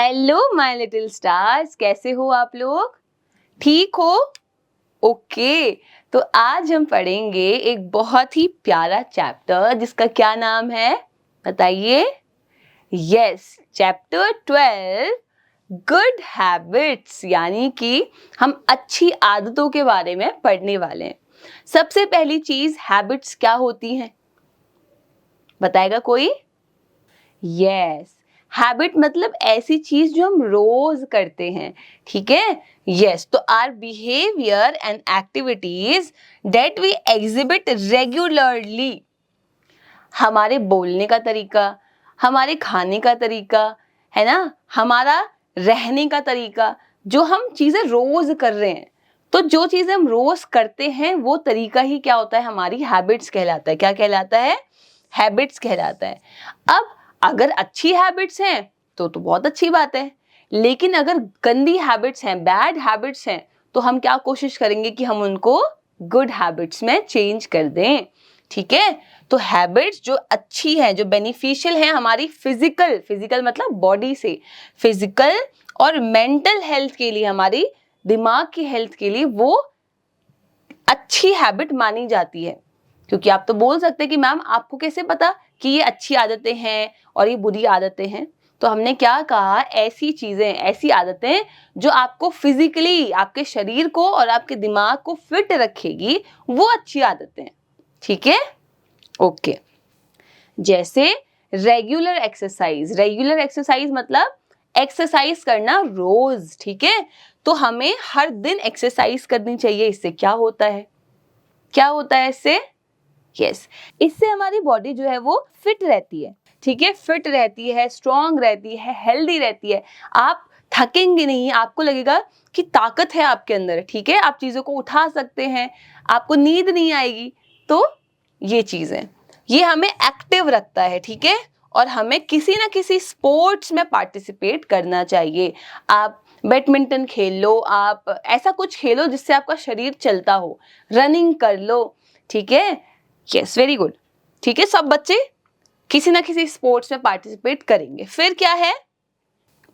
Hello my little stars, कैसे हो आप लोग? ठीक हो? ओके। तो आज हम पढ़ेंगे एक बहुत ही प्यारा चैप्टर जिसका क्या नाम है, बताइए? यस, चैप्टर 12 गुड हैबिट्स, यानी कि हम अच्छी आदतों के बारे में पढ़ने वाले हैं। सबसे पहली चीज, हैबिट्स क्या होती हैं? बताएगा कोई? यस, हैबिट मतलब ऐसी चीज जो हम रोज करते हैं, ठीक है? यस, तो our behaviour and activities that we exhibit regularly. हमारे बोलने का तरीका, हमारे खाने का तरीका, है ना, हमारा रहने का तरीका, जो हम चीजें रोज कर रहे हैं, तो जो चीजें हम रोज करते हैं वो तरीका ही क्या होता है, हमारी हैबिट्स कहलाता है। क्या कहलाता है? हैबिट्स कहलाता है। अब अगर अच्छी हैबिट्स हैं तो बहुत अच्छी बात है, लेकिन अगर गंदी हैबिट्स हैं, बैड हैबिट्स हैं, तो हम क्या कोशिश करेंगे कि हम उनको गुड हैबिट्स में चेंज कर दें, ठीक है? तो हैबिट्स जो अच्छी है, जो बेनिफिशियल है हमारी फिजिकल मतलब बॉडी से, फिजिकल और मेंटल हेल्थ के लिए, हमारी दिमाग की हेल्थ के लिए वो अच्छी हैबिट मानी जाती है। क्योंकि आप तो बोल सकते हैं कि मैम आपको कैसे पता कि ये अच्छी आदतें हैं और ये बुरी आदतें हैं? तो हमने क्या कहा, ऐसी चीजें, ऐसी आदतें जो आपको फिजिकली, आपके शरीर को और आपके दिमाग को फिट रखेगी, वो अच्छी आदतें हैं, ठीक है? ओके। जैसे रेगुलर एक्सरसाइज मतलब एक्सरसाइज करना रोज, ठीक है? तो हमें हर दिन एक्सरसाइज करनी चाहिए। इससे क्या होता है, इससे? यस, इससे हमारी बॉडी जो है वो फिट रहती है, ठीक है? फिट रहती है, स्ट्रांग रहती है, हेल्दी रहती है। आप थकेंगे नहीं, आपको लगेगा कि ताकत है आपके अंदर, ठीक है? आप चीजों को उठा सकते हैं, आपको नींद नहीं आएगी। तो ये चीजें, ये हमें एक्टिव रखता है, ठीक है? और हमें किसी ना किसी स्पोर्ट्स में पार्टिसिपेट करना चाहिए। आप बैडमिंटन खेल लो, आप ऐसा कुछ खेलो जिससे आपका शरीर चलता हो, रनिंग कर लो, ठीक है? यस, वेरी गुड, ठीक है? सब बच्चे किसी ना किसी स्पोर्ट्स में पार्टिसिपेट करेंगे। फिर क्या है?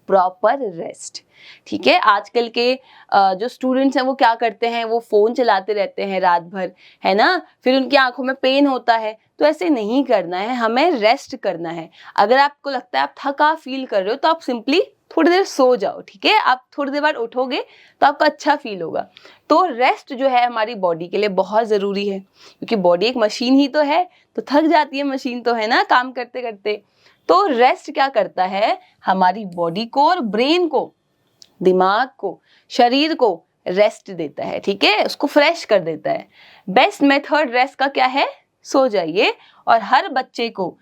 प्रॉपर रेस्ट, ठीक है? आजकल के जो स्टूडेंट्स हैं वो क्या करते हैं, वो फोन चलाते रहते हैं रात भर, है ना? फिर उनकी आंखों में पेन होता है। तो ऐसे नहीं करना है, हमें रेस्ट करना है। अगर आपको लगता है आप थका फील कर रहे हो तो आप सिंपली थोड़ी देर सो जाओ, ठीक है? आप थोड़ी देर बाद उठोगे तो आपको अच्छा फील होगा। तो रेस्ट जो है हमारी बॉडी के लिए बहुत जरूरी है, क्योंकि बॉडी एक मशीन ही तो है, तो थक जाती है मशीन तो, है ना, काम करते करते। तो रेस्ट क्या करता है, हमारी बॉडी को और ब्रेन को, दिमाग को, शरीर को रेस्ट देता है, ठीक है? उसको फ्रेश कर देता है। बेस्ट मेथड रेस्ट का क्या है? सो जाइए। और हर बच्चे को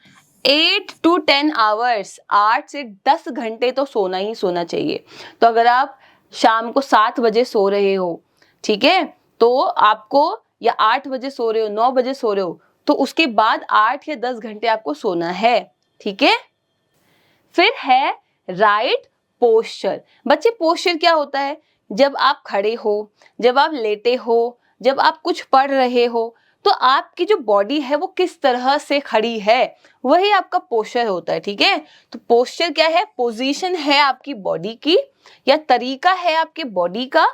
8 to 10 आवर्स, 8 से 10 घंटे तो सोना ही सोना चाहिए। तो अगर आप शाम को 7 बजे सो रहे हो, ठीक है, तो आपको, या 8 बजे सो रहे हो, 9 बजे सो रहे हो, तो उसके बाद 8 या 10 घंटे आपको सोना है, ठीक है? फिर है राइट पोस्चर। बच्चे, पोस्चर क्या होता है? जब आप खड़े हो, जब आप लेटे हो, जब आप कुछ पढ़ रहे हो, तो आपकी जो बॉडी है वो किस तरह से खड़ी है, वही आपका पोस्चर होता है, ठीक है? तो पोस्चर क्या है? पोजीशन है आपकी बॉडी की, या तरीका है आपके बॉडी का,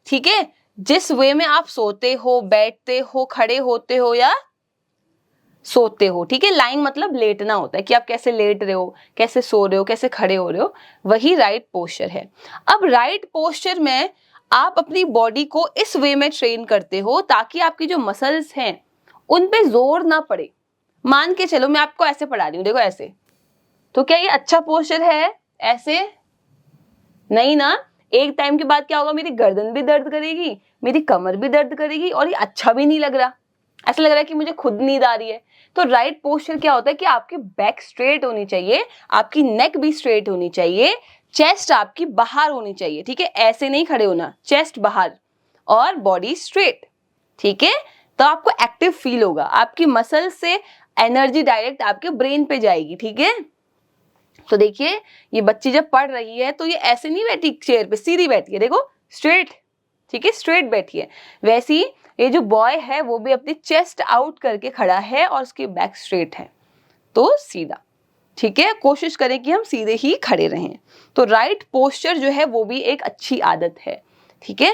ठीक है? जिस वे में आप सोते हो, बैठते हो, खड़े होते हो या सोते हो, ठीक है? लाइंग मतलब लेटना होता है, कि आप कैसे लेट रहे हो, कैसे सो रहे हो, कैसे खड़े हो रहे हो, वही राइट पोस्चर है। अब राइट पोस्चर में आप अपनी बॉडी को इस वे में ट्रेन करते हो ताकि आपकी जो मसल्स हैं उन पे जोर ना पड़े। मान के चलो मैं आपको ऐसे पढ़ा रही हूँ, देखो ऐसे, तो क्या ये अच्छा पोस्चर है? ऐसे नहीं ना। एक टाइम के बाद क्या होगा, मेरी गर्दन भी दर्द करेगी, मेरी कमर भी दर्द करेगी, और ये अच्छा भी नहीं लग रहा, ऐसा लग रहा है कि मुझे खुद नींद आ रही है। तो राइट पोस्चर क्या होता है कि आपकी बैक स्ट्रेट होनी चाहिए, आपकी नेक भी स्ट्रेट होनी चाहिए, चेस्ट आपकी बाहर होनी चाहिए, ठीक है? ऐसे नहीं खड़े होना, चेस्ट बाहर और बॉडी स्ट्रेट, ठीक है? तो आपको एक्टिव फील होगा, आपकी मसल से एनर्जी डायरेक्ट आपके ब्रेन पे जाएगी, ठीक है? तो देखिए, ये बच्ची जब पढ़ रही है तो ये ऐसे नहीं बैठी चेयर पे, सीधी बैठी है, देखो स्ट्रेट, ठीक है? स्ट्रेट बैठी है। वैसी ये जो बॉय है वो भी अपनी चेस्ट आउट करके खड़ा है और उसकी बैक स्ट्रेट है, तो सीधा, ठीक है, कोशिश करें कि हम सीधे ही खड़े रहें। तो राइट पोस्चर जो है वो भी एक अच्छी आदत है। ठीक है,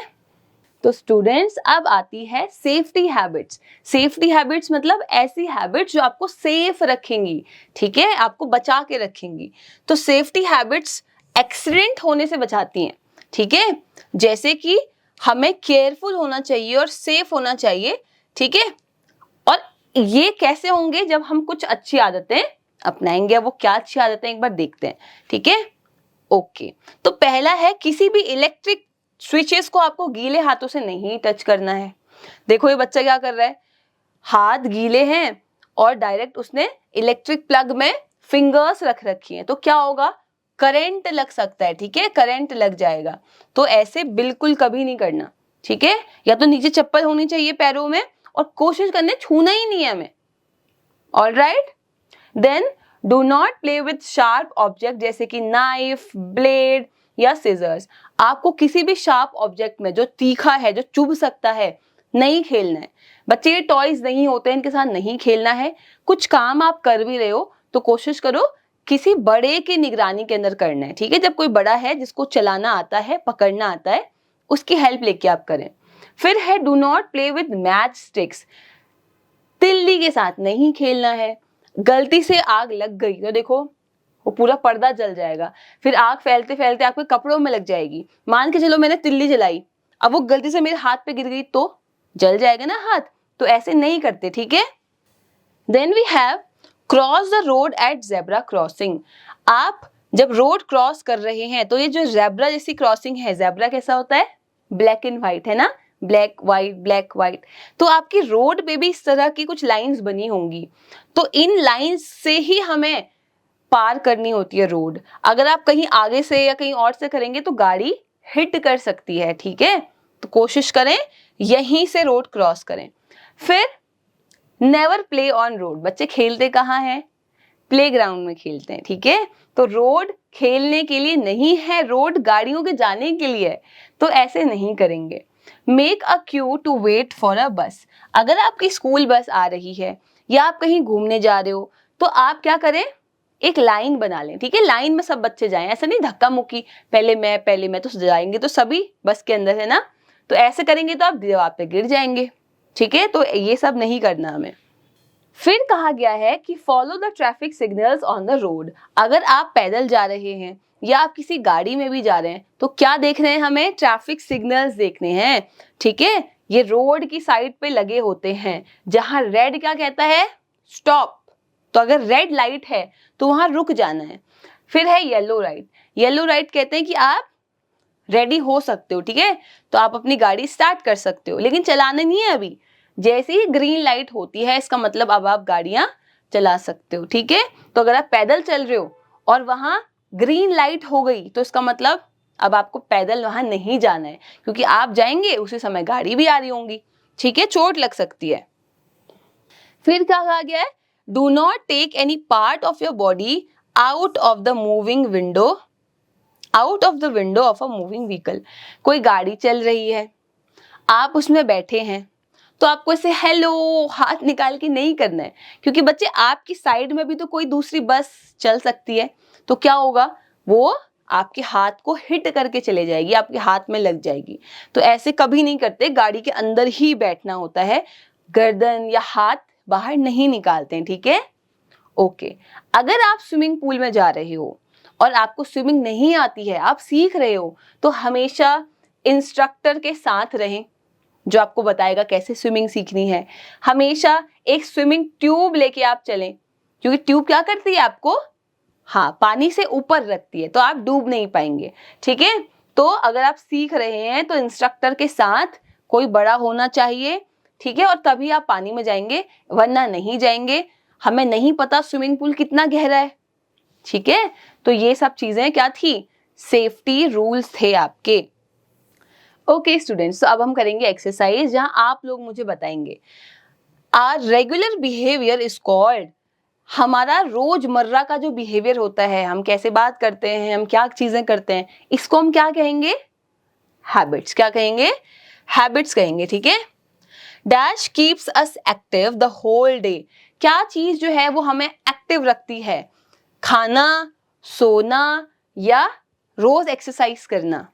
तो स्टूडेंट्स अब आती है सेफ्टी हैबिट्स। सेफ्टी हैबिट्स मतलब ऐसी हैबिट्स जो आपको सेफ रखेंगी, ठीक है, आपको बचा के रखेंगी। तो सेफ्टी हैबिट्स एक्सीडेंट होने से बचाती हैं, ठीक है। जैसे कि हमें केयरफुल होना चाहिए और सेफ होना चाहिए, ठीक है। और ये कैसे होंगे, जब हम कुछ अच्छी आदतें अपनाएंगे। वो क्या अच्छी आदतें एक बार देखते हैं, ठीक है। ओके, तो पहला है किसी भी इलेक्ट्रिक स्विचेस को आपको गीले हाथों से नहीं टच करना है। देखो ये बच्चा क्या कर रहा है, हाथ गीले हैं और डायरेक्ट उसने इलेक्ट्रिक प्लग में फिंगर्स रख रखी हैं, तो क्या होगा, करंट लग सकता है, ठीक है, करंट लग जाएगा। तो ऐसे बिल्कुल कभी नहीं करना, ठीक है। या तो नीचे चप्पल होनी चाहिए पैरों में और कोशिश करने छूना ही नहीं है हमें। Alright, then do not play with sharp object जैसे कि नाइफ, ब्लेड या सीजर्स। आपको किसी भी शार्प ऑब्जेक्ट में जो तीखा है, जो चुभ सकता है, नहीं खेलना है। बच्चे ये टॉयज नहीं होते, इनके साथ नहीं खेलना है। कुछ काम आप कर भी रहे हो तो कोशिश करो किसी बड़े की निगरानी के अंदर करना है, ठीक है। जब कोई बड़ा है जिसको चलाना आता है, पकड़ना आता है, उसकी हेल्प लेके आप करें। फिर है do not play with match sticks. तिल्ली के साथ नहीं खेलना है। गलती से आग लग गई तो देखो वो पूरा पर्दा जल जाएगा, फिर आग फैलते फैलते आपके कपड़ों में लग जाएगी। मान के चलो मैंने तिल्ली जलाई, अब वो गलती से मेरे हाथ पे गिर गई तो जल जाएगा ना हाथ। तो ऐसे नहीं करते, ठीक है। Then we have cross the road at zebra crossing. आप जब रोड क्रॉस कर रहे हैं तो ये जो जेब्रा जैसी क्रॉसिंग है, जेब्रा कैसा होता है, ब्लैक एंड व्हाइट है ना, ब्लैक व्हाइट ब्लैक व्हाइट। तो आपकी रोड पे भी इस तरह की कुछ लाइंस बनी होंगी, तो इन लाइंस से ही हमें पार करनी होती है रोड। अगर आप कहीं आगे से या कहीं और से करेंगे तो गाड़ी हिट कर सकती है, ठीक है। तो कोशिश करें यहीं से रोड क्रॉस करें। फिर नेवर प्ले ऑन रोड। बच्चे खेलते कहाँ हैं, प्लेग्राउंड में खेलते हैं, ठीक है। तो रोड खेलने के लिए नहीं है, रोड गाड़ियों के जाने के लिए है, तो ऐसे नहीं करेंगे। Make a queue to wait for a bus. अगर आपकी स्कूल बस आ रही है या आप कहीं घूमने जा रहे हो तो आप क्या करें, एक लाइन बना लें, ठीक है। लाइन में सब बच्चे जाएं, ऐसा नहीं धक्का मुक्की, पहले मैं, तो जाएंगे तो सभी बस के अंदर है ना। तो ऐसे करेंगे तो आप दीवार पे गिर जाएंगे, ठीक है। तो ये सब नहीं करना हमें। फिर कहा गया है कि follow the traffic signals on the road. अगर आप पैदल जा रहे हैं या आप किसी गाड़ी में भी जा रहे हैं तो क्या देख रहे हैं, हमें ट्रैफिक सिग्नल्स देखने हैं, ठीक है। ये रोड की साइड पे लगे होते हैं, जहां रेड क्या कहता है, स्टॉप। तो अगर रेड लाइट है तो वहां रुक जाना है। फिर है येलो लाइट। येलो लाइट कहते हैं कि आप रेडी हो सकते हो, ठीक है, तो आप अपनी गाड़ी स्टार्ट कर सकते हो, लेकिन चलाने नहीं है अभी। जैसे ही ग्रीन लाइट होती है इसका मतलब अब आप गाड़ियां चला सकते हो, ठीक है। तो अगर आप पैदल चल रहे हो और वहां ग्रीन लाइट हो गई तो इसका मतलब अब आपको पैदल वहां नहीं जाना है, क्योंकि आप जाएंगे उसी समय गाड़ी भी आ रही होंगी, ठीक है, चोट लग सकती है। फिर क्या कहा गया है, do not take any part of your body out of the moving window, out of the window of a moving vehicle. कोई गाड़ी चल रही है, आप उसमें बैठे हैं, तो आपको ऐसे हेलो हाथ निकाल के नहीं करना है, क्योंकि बच्चे आपकी साइड में भी तो कोई दूसरी बस चल सकती है। तो क्या होगा, वो आपके हाथ को हिट करके चले जाएगी, आपके हाथ में लग जाएगी। तो ऐसे कभी नहीं करते, गाड़ी के अंदर ही बैठना होता है, गर्दन या हाथ बाहर नहीं निकालते हैं, ठीक है। ओके, अगर आप स्विमिंग पूल में जा रहे हो और आपको स्विमिंग नहीं आती है, आप सीख रहे हो, तो हमेशा इंस्ट्रक्टर के साथ रहें जो आपको बताएगा कैसे स्विमिंग सीखनी है। हमेशा एक स्विमिंग ट्यूब लेके आप चलें, क्योंकि ट्यूब क्या करती है आपको, हाँ, पानी से ऊपर रखती है, तो आप डूब नहीं पाएंगे, ठीक है। तो अगर आप सीख रहे हैं तो इंस्ट्रक्टर के साथ कोई बड़ा होना चाहिए, ठीक है, और तभी आप पानी में जाएंगे, वरना नहीं जाएंगे। हमें नहीं पता स्विमिंग पूल कितना गहरा है, ठीक है। तो ये सब चीजें क्या थी, सेफ्टी रूल्स थे आपके। ओके स्टूडेंट्स, तो अब हम करेंगे एक्सरसाइज जहां आप लोग मुझे बताएंगे our regular behaviour is called. हमारा रोजमर्रा का जो बिहेवियर होता है, हम कैसे बात करते हैं, हम क्या चीजें करते हैं, इसको हम क्या कहेंगे, हैबिट्स। क्या कहेंगे, हैबिट्स कहेंगे, ठीक है। Dash keeps us active the whole day. क्या चीज जो है वो हमें एक्टिव रखती है खाना, सोना या रोज एक्सरसाइज करना?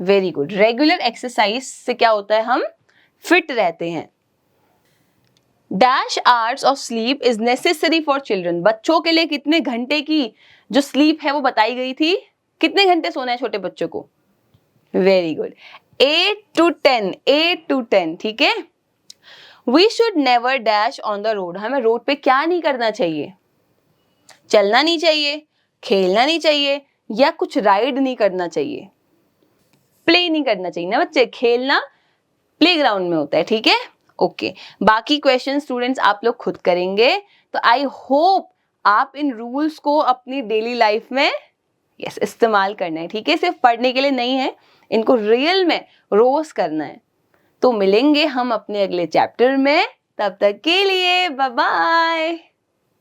वेरी गुड, रेगुलर एक्सरसाइज से क्या होता है, हम फिट रहते हैं। Dash hours of sleep is necessary for children, बच्चों के लिए कितने घंटे की जो स्लीप है वो बताई गई थी, कितने घंटे सोना है छोटे बच्चों को? वेरी गुड, 8 to 10, 8 to 10, ठीक है। We should never dash on the road, हमें रोड पे क्या नहीं करना चाहिए? चलना नहीं चाहिए, खेलना नहीं चाहिए या कुछ राइड नहीं करना चाहिए? प्ले नहीं करना चाहिए ना बच्चे, खेलना प्लेग्राउंड में होता है, ठीक है। ओके, बाकी क्वेश्चन स्टूडेंट्स आप लोग खुद करेंगे। तो आई होप आप इन रूल्स को अपनी डेली लाइफ में यस इस्तेमाल करना है, ठीक है। सिर्फ पढ़ने के लिए नहीं है, इनको रियल में रोज करना है। तो मिलेंगे हम अपने अगले चैप्टर में, तब तक के लिए बाय बाय।